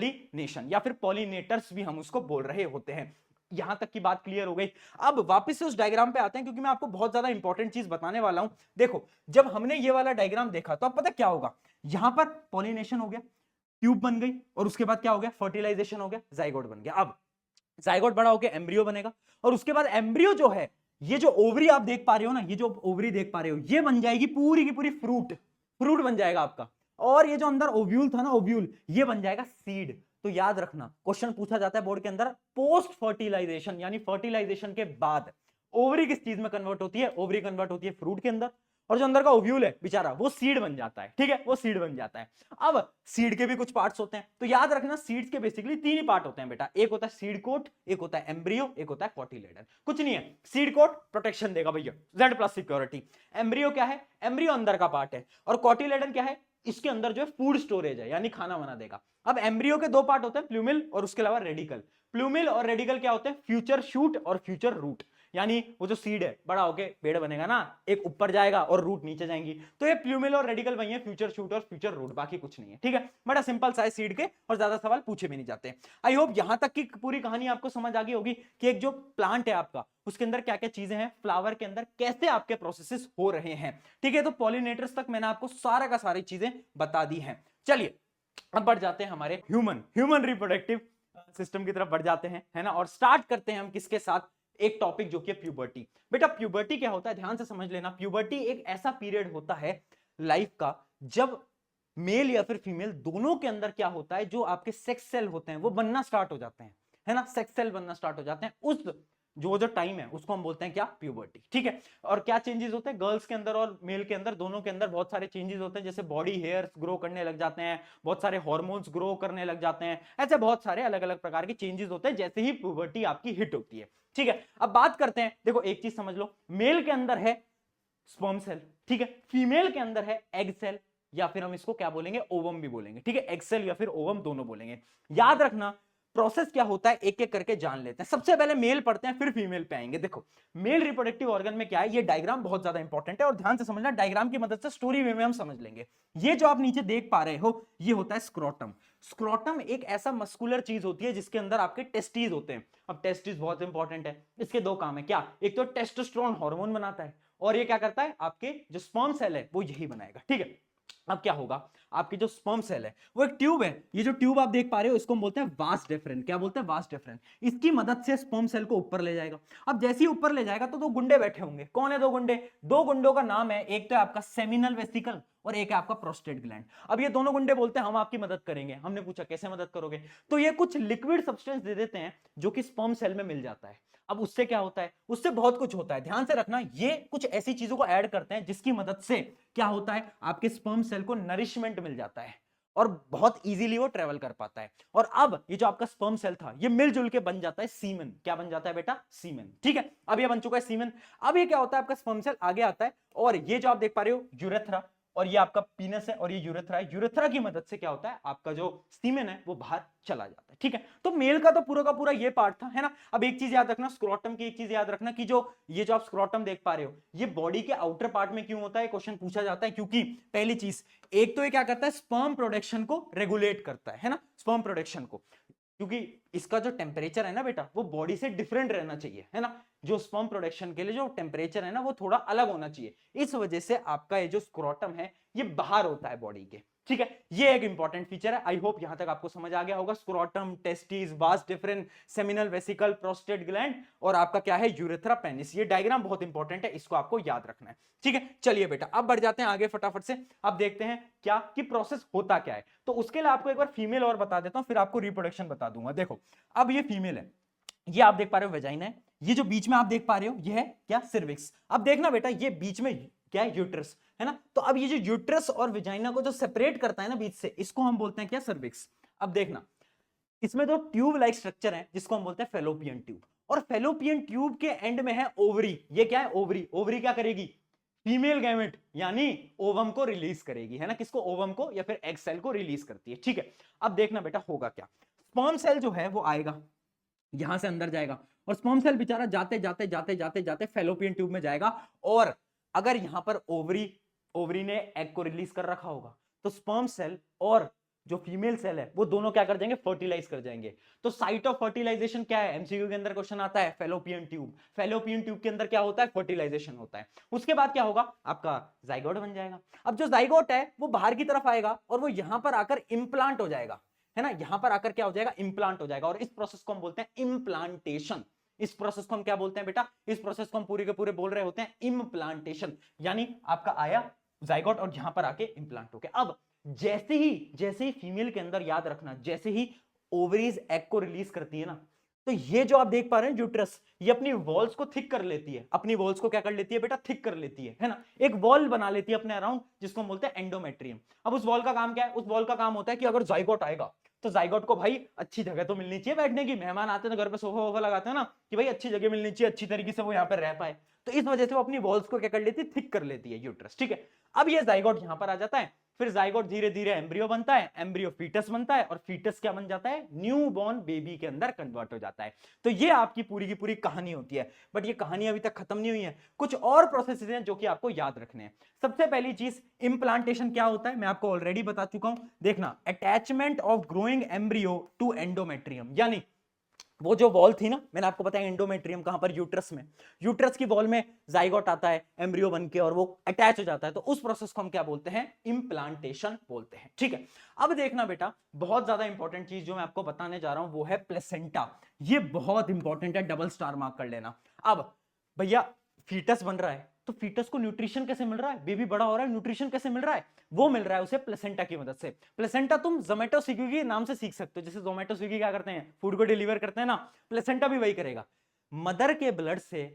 Pollination या फिर pollinators भी हम उसको बोल रहे होते हैं। यहां तक की बात क्लियर हो गई। अब वापस से उस डायग्राम पे आते हैं क्योंकि मैं आपको बहुत ज्यादा इंपॉर्टेंट चीज बताने वाला हूं। देखो जब हमने ये वाला डायग्राम देखा तो अब पता क्या होगा, यहां पर पॉलिनेशन हो गया, ट्यूब बन गई, और उसके बाद क्या हो गया, फर्टिलाइजेशन हो गया, जाइगोट बन गया। अब जाइगोट बड़ा होकर एम्ब्रियो बनेगा, और उसके बाद एम्ब्रियो जो है, ये जो ओवरी आप देख पा रहे हो ना, ये जो ओवरी देख पा रहे हो, ये बन जाएगी पूरी की पूरी फ्रूट, फ्रूट बन जाएगा आपका। और ये जो अंदर ओव्यूल था ना, ओव्यूल, ये बन जाएगा सीड। तो याद रखना, क्वेश्चन पूछा जाता है बोर्ड के अंदर, पोस्ट फर्टिलाइजेशन यानी फर्टिलाइजेशन के बाद ओवरी किस चीज में कन्वर्ट होती है, ओवरी कन्वर्ट होती है फ्रूट के अंदर, और जो अंदर का ओव्यूल है बेचारा वो सीड बन जाता है। ठीक है, वो सीड बन जाता है। अब सीड के भी कुछ पार्ट्स होते हैं, तो याद रखना सीड्स के बेसिकली तीन ही पार्ट होते हैं बेटा, एक होता है सीड कोट, एक होता है एम्ब्रियो, एक होता है कोटिलेडन। कुछ नहीं है, सीड कोट प्रोटेक्शन देगा भैया, जेड प्लस सिक्योरिटी। एम्ब्रियो क्या है, एम्ब्रियो अंदर का पार्ट है, और कोटिलेडन क्या है, इसके अंदर जो है फूड स्टोरेज है, यानी खाना बना देगा। अब एम्ब्रियो के दो पार्ट होते हैं, प्लूमिल और उसके अलावा रेडिकल। प्लूमिल और रेडिकल क्या होते हैं, फ्यूचर शूट और फ्यूचर रूट। यानी वो जो सीड है बड़ा होके पेड़ बनेगा ना, एक ऊपर जाएगा और रूट नीचे जाएंगी, तो ये प्लूमिल और रेडिकल वही है, फ्यूचर शूट और फ्यूचर रूट, बाकी कुछ नहीं है। ठीक है, बड़ा सिंपल सा है सीड के, और ज्यादा सवाल पूछे भी नहीं जाते। आई होप यहां तक की पूरी कहानी आपको समझ आ गई होगी कि एक जो प्लांट है आपका, उसके अंदर क्या क्या चीजें हैं, फ्लावर के अंदर कैसे आपके प्रोसेसेस हो रहे हैं। ठीक है, तो पॉलिनेटर्स तक मैंने आपको सारा का सारी चीजें बता दी हैं। चलिए अब बढ़ जाते हैं हमारे ह्यूमन रिप्रोडक्टिव सिस्टम की तरफ बढ़ जाते हैं, है ना, और स्टार्ट करते हैं हम किसके साथ, एक टॉपिक जो कि प्यूबर्टी। बेटा प्यूबर्टी क्या होता है, ध्यान से समझ लेना। प्यूबर्टी एक ऐसा पीरियड होता है लाइफ का जब मेल या फिर फीमेल दोनों के अंदर क्या होता है, जो आपके सेक्स सेल होते हैं वो बनना स्टार्ट हो जाते हैं, है ना, सेक्स सेल बनना स्टार्ट हो जाते हैं। उस जो टाइम है उसको हम बोलते हैं क्या, प्यूबर्टी। ठीक है, और क्या चेंजेस होते हैं गर्ल्स के अंदर और मेल के अंदर, दोनों के अंदर बहुत सारे चेंजेस होते हैं, जैसे बॉडी हेयर्स ग्रो करने लग जाते हैं, बहुत सारे हार्मोन्स ग्रो करने लग जाते हैं, ऐसे बहुत सारे अलग अलग प्रकार के चेंजेस होते हैं जैसे ही प्यूबर्टी आपकी हिट होती है। ठीक है, अब बात करते हैं, देखो एक चीज समझ लो, मेल के अंदर है स्पर्म सेल, ठीक है, फीमेल के अंदर है एग सेल, या फिर हम इसको क्या बोलेंगे, ओवम भी बोलेंगे। ठीक है, एग सेल या फिर ओवम दोनों बोलेंगे। याद रखना प्रोसेस क्या होता है, एक एक करके जान लेते हैं। सबसे पहले मेल पढ़ते हैं, फिर फीमेल पे आएंगे। देखो मेल रिप्रोडक्टिव ऑर्गन में क्या है, ये डायग्राम बहुत ज्यादा इंपॉर्टेंट है, और ध्यान से समझना, डायग्राम की मदद से स्टोरी वे में हम समझ लेंगे। ये जो आप नीचे देख पा रहे हो, ये होता है स्क्रोटम। स्क्रोटम एक ऐसा मस्कुलर चीज होती है जिसके अंदर आपके टेस्टीज होते हैं। अब टेस्टीज बहुत इंपॉर्टेंट है, इसके दो काम है, क्या, एक तो टेस्टोस्टेरोन हार्मोन बनाता है, और ये क्या करता है, आपके जो स्पर्म सेल है वो यही बनाएगा। ठीक है, अब क्या होगा, आपकी जो स्पर्म सेल है वो एक ट्यूब है, ये जो ट्यूब आप देख पा रहे हो इसको हम बोलते हैं वास डेफरेंस। क्या बोलते हैं, वास डेफरेंस। इसकी मदद से स्पर्म सेल को ऊपर ले जाएगा। अब जैसे ही ऊपर ले जाएगा तो दो गुंडे बैठे होंगे। कौन है दो गुंडे, दो गुंडों का नाम है, एक तो है आपका सेमिनल वेसिकल और एक है आपका प्रोस्टेट ग्लैंड। अब ये दोनों गुंडे बोलते हैं हम आपकी मदद करेंगे। हमने पूछा कैसे मदद करोगे, तो ये कुछ लिक्विड सब्सटेंस दे देते हैं जो कि स्पर्म सेल में मिल जाता है। अब उससे क्या होता है, उससे बहुत कुछ होता है, ध्यान से रखना, ये कुछ ऐसी चीजों को ऐड करते हैं जिसकी मदद से क्या होता है, आपके स्पर्म सेल को नरिशमेंट मिल जाता है और बहुत इजीली वो ट्रेवल कर पाता है। और अब ये जो आपका स्पर्म सेल था ये मिलजुल के बन जाता है सीमेन। क्या बन जाता है बेटा, सीमेन। ठीक है, अब ये बन चुका है सीमेन। अब ये क्या होता है, आपका स्पर्म सेल आगे आता है, और ये जो आप देख पा रहे हो यूरेथ्रा, और ये आपका पीनस है, और ये यूरेथ्रा है। यूरेथ्रा की मदद से क्या होता है, आपका जो सीमेन है वो बाहर चला जाता है। ठीक है, तो मेल का तो पूरा का पूरा ये पार्ट था, है ना। अब एक चीज याद रखना, स्क्रोटम की एक चीज याद रखना कि जो ये जो आप स्क्रोटम देख पा रहे हो, ये बॉडी के आउटर पार्ट में क्यों होता है, क्वेश्चन पूछा जाता है। क्योंकि पहली चीज, एक तो ये क्या करता है, स्पर्म प्रोडक्शन को रेगुलेट करता है ना, स्पर्म प्रोडक्शन को, क्योंकि इसका जो टेम्परेचर है ना बेटा, वो बॉडी से डिफरेंट रहना चाहिए, है ना। जो स्पर्म प्रोडक्शन के लिए जो टेम्परेचर है ना वो थोड़ा अलग होना चाहिए। इस वजह से आपका ये जो स्क्रोटम है ये बाहर होता है बॉडी के। ठीक है, ये एक इंपॉर्टेंट फीचर है। आई होप यहां तक आपको समझ आ गया होगा। Scrotum, testis, vas deferens, seminal vesicle, prostate gland, और आपका क्या है, यूरेथ्रा पेनिस। ये डायग्राम बहुत इंपॉर्टेंट है, इसको आपको याद रखना है। ठीक है, चलिए बेटा अब बढ़ जाते हैं आगे फटाफट से। अब देखते हैं क्या कि प्रोसेस होता क्या है। तो उसके लिए आपको एक बार फीमेल और बता देता हूं, फिर आपको रिप्रोडक्शन बता दूंगा। देखो अब ये फीमेल है, ये आप देख पा रहे हो वेजाइना है, ये जो बीच में आप देख पा रहे हो ये है क्या, सिर्विक्स। अब देखना बेटा, ये बीच में क्या है, यूट्रस, है ना। तो अब ये जो यूट्रस और वेजाइना को जो सेपरेट करता है ना बीच से, इसको हम बोलते हैं क्या, सर्विक्स। अब देखना, इसमें जो ट्यूब लाइक स्ट्रक्चर है जिसको हम बोलते हैं फेलोपियन ट्यूब, और फेलोपियन ट्यूब के एंड में है ओवरी। ये क्या है, ओवरी। ओवरी क्या करेगी, फीमेल गैमेट यानी ओवम को रिलीज करेगी, है ना। किसको, ओवम को या फिर एग सेल को रिलीज करती है। ठीक है, अब देखना बेटा होगा क्या, स्पर्म सेल जो है वो आएगा, यहां से अंदर जाएगा, और स्पर्म सेल बेचारा जाते जाते जाते जाते जाते फेलोपियन ट्यूब में जाएगा। और अगर यहां पर ओवरी ओवरी ने एग को रिलीज कर रखा होगा, तो स्पर्म सेल और जो फीमेल सेल है वो दोनों क्या कर जाएंगे, फर्टिलाइज कर जाएंगे। तो साइट ऑफ फर्टिलाइजेशन क्या है, एमसीक्यू के अंदर क्वेश्चन आता है, फैलोपियन ट्यूब। फैलोपियन ट्यूब के अंदर क्या होता है, फर्टिलाइजेशन होता है। उसके बाद क्या होगा, आपका जाइगोट बन जाएगा। अब जो जाइगोट है वो बाहर की तरफ आएगा और वो यहां पर आकर इंप्लांट हो जाएगा, है ना, यहां पर आकर क्या हो जाएगा, इंप्लांट हो जाएगा। और इस प्रोसेस को हम बोलते हैं इम्प्लांटेशन। इस प्रोसेस को हम क्या बोलते हैं बेटा, इस प्रोसेस को हम पूरे के पूरे बोल रहे होते हैं इम्प्लांटेशन। यानी आपका आया जाइगोट और यहां पर आके इंप्लांट हो गया। अब जैसे ही फीमेल के अंदर, याद रखना, जैसे ही ओवरीज एग को रिलीज करती है ना, तो ये जो आप देख पा रहे हैं यूट्रस, ये अपनी वॉल्स को थिक कर लेती है, अपनी वॉल्स को क्या कर लेती है बेटा, थिक कर लेती है ना, एक वॉल बना लेती है अपने अराउंड, जिसको हम बोलते हैं एंडोमेट्रियम। अब उस वॉल का काम क्या है, उस वॉल का काम होता है कि अगर जाइगोट आएगा तो जाइगोट को भाई अच्छी जगह तो मिलनी चाहिए बैठने की, मेहमान आते हैं तो घर पे सोफा वोफा लगाते हैं ना, कि भाई अच्छी जगह मिलनी चाहिए, अच्छी तरीके से वो यहाँ पर रह पाए। तो इस वजह से वो अपनी वॉल्स को क्या कर लेती है, थिक कर लेती है यूट्रस, ठीक है। अब ये जाइगोट यहां पर आ जाता है, फिर जाइगोट धीरे धीरे एम्ब्रियो बनता है, एम्ब्रियो फीटस बनता है, और फीटस क्या बन जाता है, न्यू बॉर्न बेबी के अंदर कन्वर्ट हो जाता है। तो ये आपकी पूरी की पूरी कहानी होती है। बट ये कहानी अभी तक खत्म नहीं हुई है, कुछ और प्रोसेसेस हैं जो कि आपको याद रखने हैं। सबसे पहली चीज, इंप्लांटेशन क्या होता है, मैं आपको ऑलरेडी बता चुका हूं। देखना, attachment of growing embryo to endometrium, यानी वो जो वॉल थी ना, मैंने आपको बताया एंडोमेट्रियम कहां पर, यूट्रस में। यूट्रस की वॉल में जाइगोट आता है एम्ब्रियो बन के और वो अटैच हो जाता है, तो उस प्रोसेस को हम क्या बोलते हैं, इंप्लांटेशन बोलते हैं, ठीक है। अब देखना बेटा, बहुत ज्यादा इंपॉर्टेंट चीज जो मैं आपको बताने जा रहा हूं वो है प्लेसेंटा। ये बहुत इंपॉर्टेंट है, डबल स्टार मार्क कर लेना। अब भैया फीटस बन रहा है, तो फीटस को न्यूट्रिशन कैसे मिल रहा है, बेबी बड़ा हो रहा है, न्यूट्रिशन कैसे मिल रहा है, वो मिल रहा है उसे प्लेसेंटा की मदद से। प्लेसेंटा तुम जोमेटो स्विगी के नाम से सीख सकते हो, जैसे जोमेटो स्विगी क्या करते हैं, फूड को डिलीवर करते हैं ना, प्लेसेंटा भी वही करेगा। मदर के ब्लड से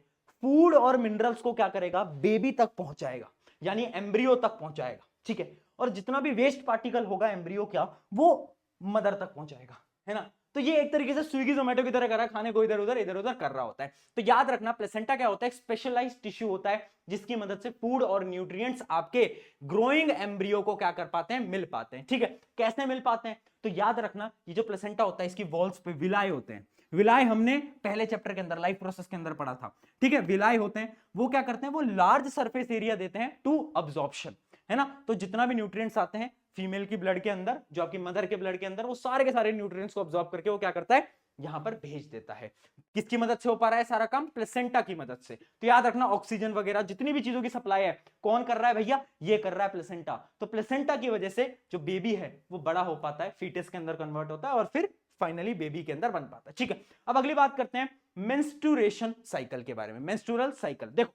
फूड और मिनरल्स को क्या करेगा, बेबी तक पहुंचाएगा, यानी एम्ब्रियो तक पहुंचाएगा, ठीक है। और जितना भी वेस्ट पार्टिकल होगा एम्ब्रियो क्या, वो मदर तक पहुंचाएगा, है ना। तो ये एक तरीके से स्विगी जोमेटो की तरह कर रहा है, खाने को इधर उधर कर रहा होता है। तो याद रखना, प्लेसेंटा क्या होता है, स्पेशलाइज्ड टिश्यू होता है, जिसकी मदद से फूड और न्यूट्रिएंट्स आपके ग्रोइंग एम्ब्रियो को क्या कर पाते हैं, मिल पाते हैं, ठीक है। कैसे मिल पाते हैं, तो याद रखना, ये जो प्लेसेंटा होता है इसकी वॉल्स पे विलाय होते हैं। विलाय हमने पहले चैप्टर के अंदर लाइफ प्रोसेस के अंदर पढ़ा था, ठीक है। विलाय होते हैं, वो क्या करते हैं, वो लार्ज सरफेस एरिया देते हैं टू अब्जॉर्प्शन, है ना। तो जितना भी न्यूट्रिएंट्स आते हैं फीमेल की ब्लड के अंदर, जो आपकी मदर के ब्लड के अंदर, वो सारे के सारे न्यूट्रिएंट्स को अब्सॉर्ब करके वो क्या करता है, यहां पर भेज देता है। किसकी मदद से हो पा रहा है सारा काम, प्लेसेंटा की मदद से। तो याद रखना, ऑक्सीजन वगैरह जितनी भी चीजों की सप्लाई है कौन कर रहा है भैया, ये कर रहा है प्लेसेंटा। तो प्लेसेंटा की वजह से जो बेबी है वो बड़ा हो पाता है, फीटस के अंदर कन्वर्ट होता है और फिर फाइनली बेबी के अंदर बन पाता है, ठीक है। अब अगली बात करते हैं मेंस्ट्रुएशन साइकिल के बारे में। मेंस्ट्रुअल साइकिल, देखो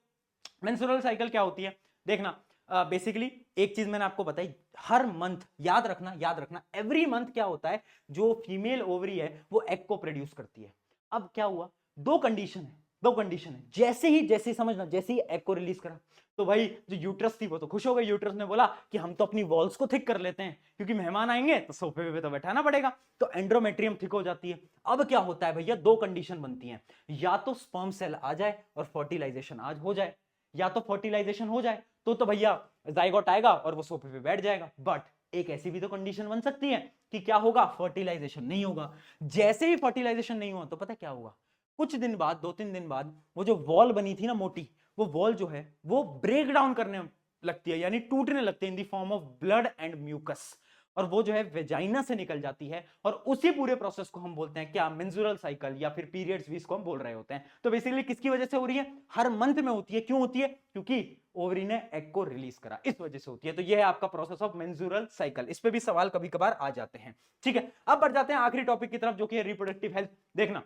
मेंस्ट्रुअल साइकिल क्या होती है, देखना बेसिकली एक चीज मैंने आपको बताई, हर मंथ, याद रखना एवरी मंथ क्या होता है, जो फीमेल ओवरी है वो एग को प्रोड्यूस करती है। अब क्या हुआ, दो कंडीशन है, जैसे ही समझना, जैसे ही एग को रिलीज करा तो भाई जो यूट्रस थी वो तो खुश हो गई, यूट्रस ने बोला कि हम तो अपनी वॉल्स को थिक कर लेते हैं, क्योंकि मेहमान आएंगे तो सोफे पे तो बैठाना पड़ेगा, तो एंड्रोमेट्रियम थिक हो जाती है। अब क्या होता है भैया, दो कंडीशन बनती हैं, या तो स्पर्म सेल आ जाए और फर्टिलाइजेशन आज हो जाए, या तो फर्टिलाइजेशन हो जाए तो भैया जाइगोट आएगा और वो सोफे पे बैठ जाएगा। बट एक ऐसी भी तो कंडीशन बन सकती है कि क्या होगा, फर्टिलाइजेशन नहीं होगा। जैसे ही फर्टिलाइजेशन नहीं हुआ तो पता क्या होगा, कुछ दिन बाद, 2-3 दिन बाद, वो जो वॉल बनी थी ना मोटी, वो वॉल जो है वो ब्रेक डाउन करने लगती है, यानी टूटने लगती है in the form of blood and mucus, और वो जो है वेजाइना से निकल जाती है। और उसी पूरे प्रोसेस को हम बोलते हैं क्या, मेंस्ट्रुअल साइकिल या फिर पीरियड्स भी इसको हम बोल रहे होते हैं। तो बेसिकली किसकी वजह से हो रही है, हर मंथ में होती है। क्यों होती है, क्योंकि ओवरी ने एग को रिलीज करा, इस वजह से होती है। तो ये है आपका प्रोसेस ऑफ मेंस्ट्रुअल साइकिल। इस पे भी सवाल कभी कभार आ जाते हैं, ठीक है। अब बढ़ जाते हैं आखिरी टॉपिक की तरफ, जो कि है रिप्रोडक्टिव हेल्थ। देखना,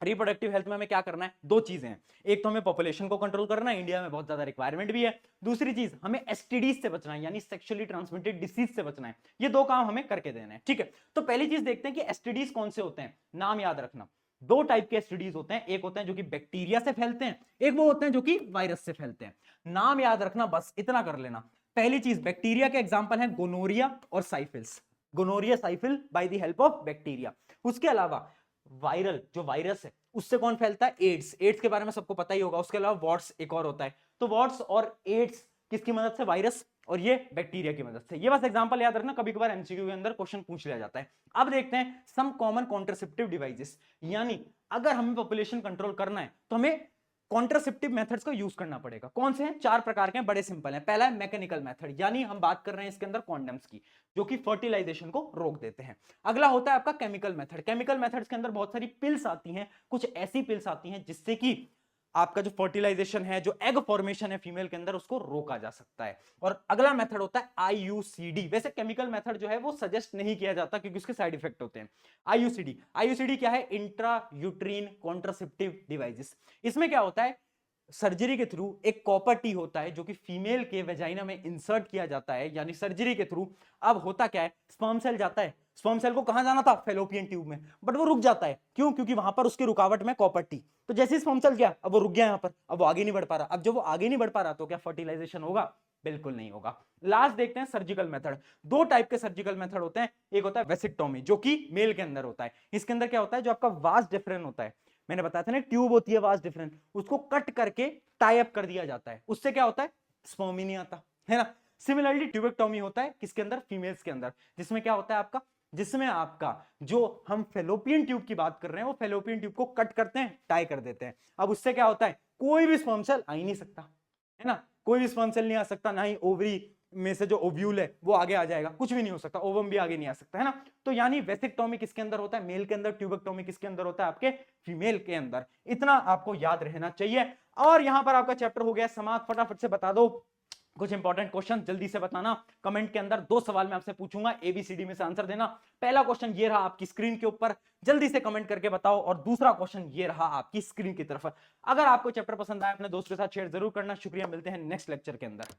रिप्रोडक्टिव हेल्थ में हमें क्या करना है, दो चीजें हैं, एक तो हमें पॉपुलेशन को कंट्रोल करना है, इंडिया में बहुत ज्यादा रिक्वायरमेंट भी है। दूसरी चीज, हमें एसटीडीज से बचना है, यानी सेक्सुअली ट्रांसमिटेड डिसीज से बचना है। ये दो काम हमें करके देना है, ठीक है। तो पहली चीज देखते हैं कि एसटीडीज कौन से होते हैं। नाम याद रखना, दो टाइप के एसटीडीज होते हैं, एक होते हैं जो कि बैक्टीरिया से फैलते हैं, एक वो होते हैं जो कि वायरस से फैलते हैं। नाम याद रखना, बस इतना कर लेना। पहली चीज, बैक्टीरिया के एग्जांपल है गोनोरिया और syphilis, gonorrhoea syphilis by the help of bacteria. उसके अलावा वायरल, जो वायरस है उससे कौन फैलता है, एड्स, एड्स के बारे में सबको पता ही होगा। उसके अलावा वॉट्स एक और होता है। तो वॉट्स और एड्स किसकी मदद से, वायरस, और ये बैक्टीरिया की मदद से। ये बस एग्जांपल याद रखना, कभी कभार एमसीक्यू के अंदर क्वेश्चन पूछ लिया जाता है। अब देखते हैं सम कॉमन कॉन्ट्रासेप्टिव डिवाइसेस, यानी अगर हमें पॉपुलेशन कंट्रोल करना है तो हमें कॉन्ट्रासेप्टिव मेथड्स का यूज करना पड़ेगा। कौन से हैं? 4 प्रकार के हैं, बड़े सिंपल हैं। पहला है मैकेनिकल मेथड, यानी हम बात कर रहे हैं इसके अंदर कॉन्डम्स की, जो कि फर्टिलाइजेशन को रोक देते हैं। अगला होता है आपका केमिकल मेथड। केमिकल मेथड्स के अंदर बहुत सारी पिल्स आती हैं, कुछ ऐसी पिल्स आती हैं जिससे कि आपका जो फर्टिलाइजेशन है, जो एग फॉर्मेशन है फीमेल के अंदर, उसको रोका जा सकता है। और अगला मेथड होता है आईयूसीडी। वैसे केमिकल मेथड जो है वो सजेस्ट नहीं किया जाता क्योंकि उसके साइड इफेक्ट होते हैं। आईयूसीडी, आईयूसीडी क्या है? Intra uterine contraceptive devices. इसमें क्या होता है? सर्जरी के थ्रू एक कॉपर टी होता है जो कि फीमेल के वेजाइना में इंसर्ट किया जाता है, यानी सर्जरी के थ्रू। अब होता क्या है? स्पर्म सेल जाता है, स्पर्म सेल को कहां जाना था? फेलोपियन ट्यूब में, बट वो रुक जाता है। क्यों? क्योंकि वहां पर उसकी रुकावट में कॉपर टी। तो जैसे ही स्पर्म सेल गया, अब वो रुक गया यहां पर, अब वो आगे नहीं बढ़ पा रहा। अब जब वो आगे नहीं बढ़ पा रहा तो क्या फर्टिलाइजेशन होगा? बिल्कुल नहीं होगा। लास्ट देखते हैं सर्जिकल मेथड। 2 टाइप के सर्जिकल मेथड होते हैं। एक होता है वेसिक्टोमी, जो कि मेल के अंदर होता है। इसके अंदर क्या होता है? जो आपका वास डिफरेंट होता है, मैंने बताया था ना, ट्यूब होती है वास डिफरेंट, उसको कट करके टाई अप कर दिया जाता है। उससे क्या होता है? स्पर्म ही नहीं आता, है ना। सिमिलरली ट्यूबेक्टोमी होता है किसके अंदर? फीमेल्स के अंदर। जिसमें क्या होता है आपका? जिसमें आपका जो हम फेलोपियन ट्यूब की बात कर रहे हैं, वो फेलोपियन ट्यूब को कट करते हैं, टाई कर देते हैं। अब उससे क्या होता है? कोई भी स्पर्म सेल आ ही नहीं सकता, है ना। कोई भी स्पर्म सेल नहीं आ सकता, ना ही ओवरी में से जो ओव्यूल है वो आगे आ जाएगा, कुछ भी नहीं हो सकता, ओवम भी आगे नहीं आ सकता, है ना। तो यानी वेसिक्टोमी किसके अंदर होता है? मेल के अंदर। ट्यूबेक्टोमी किसके अंदर होता है? आपके फीमेल के अंदर। इतना आपको याद रहना चाहिए। और यहां पर आपका चैप्टर हो गया समाप्त। फटाफट से बता दो कुछ इंपॉर्टेंट क्वेश्चन, जल्दी से बताना कमेंट के अंदर। 2 सवाल मैं आपसे पूछूंगा, एबीसीडी में से आंसर देना। पहला क्वेश्चन ये रहा आपकी स्क्रीन के ऊपर, जल्दी से कमेंट करके बताओ। और दूसरा क्वेश्चन ये रहा आपकी स्क्रीन की तरफ। अगर आपको चैप्टर पसंद आया अपने दोस्तों के साथ शेयर जरूर करना। शुक्रिया, मिलते हैं नेक्स्ट लेक्चर के अंदर।